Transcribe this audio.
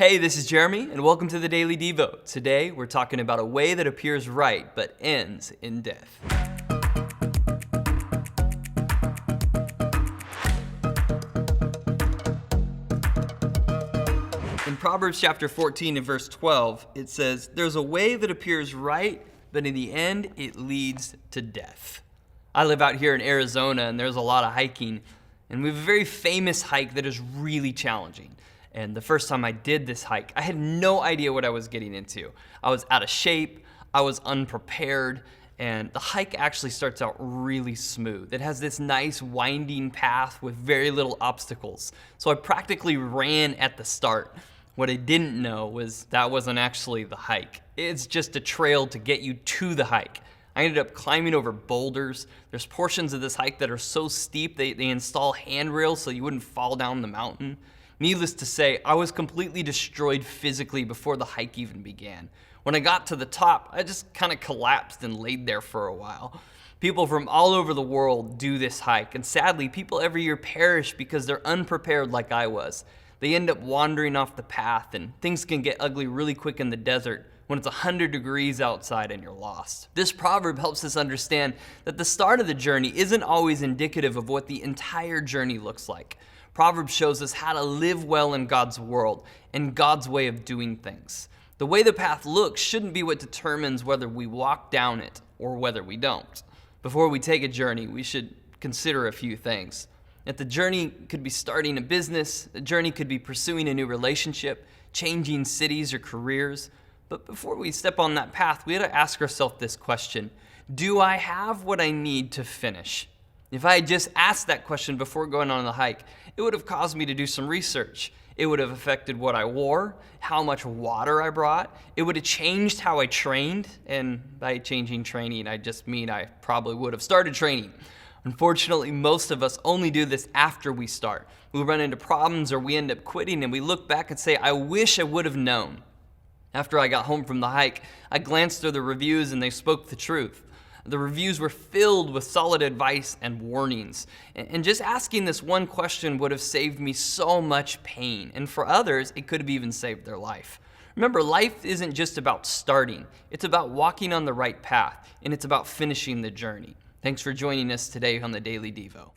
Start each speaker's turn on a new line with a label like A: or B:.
A: Hey, this is Jeremy, and welcome to the Daily Devo. Today, we're talking about a way that appears right, but ends in death. In Proverbs chapter 14 and verse 12, it says, "There's a way that appears right, but in the end, it leads to death." I live out here in Arizona, and there's a lot of hiking, and we have a very famous hike that is really challenging. And the first time I did this hike, I had no idea what I was getting into. I was out of shape, I was unprepared, and the hike actually starts out really smooth. It has this nice winding path with very little obstacles. So I practically ran at the start. What I didn't know was that wasn't actually the hike. It's just a trail to get you to the hike. I ended up climbing over boulders. There's portions of this hike that are so steep they install handrails so you wouldn't fall down the mountain. Needless to say, I was completely destroyed physically before the hike even began. When I got to the top, I just kind of collapsed and laid there for a while. People from all over the world do this hike, and sadly, people every year perish because they're unprepared like I was. They end up wandering off the path, and things can get ugly really quick in the desert when it's 100 degrees outside and you're lost. This proverb helps us understand that the start of the journey isn't always indicative of what the entire journey looks like. Proverbs shows us how to live well in God's world and God's way of doing things. The way the path looks shouldn't be what determines whether we walk down it or whether we don't. Before we take a journey, we should consider a few things. That the journey could be starting a business, the journey could be pursuing a new relationship, changing cities or careers. But before we step on that path, we got to ask ourselves this question: do I have what I need to finish? If I had just asked that question before going on the hike, it would have caused me to do some research. It would have affected what I wore, how much water I brought. It would have changed how I trained. And by changing training, I just mean I probably would have started training. Unfortunately, most of us only do this after we start. We run into problems or we end up quitting and we look back and say, I wish I would have known. After I got home from the hike, I glanced through the reviews and they spoke the truth. The reviews were filled with solid advice and warnings. And just asking this one question would have saved me so much pain. And for others, it could have even saved their life. Remember, life isn't just about starting. It's about walking on the right path. And it's about finishing the journey. Thanks for joining us today on the Daily Devo.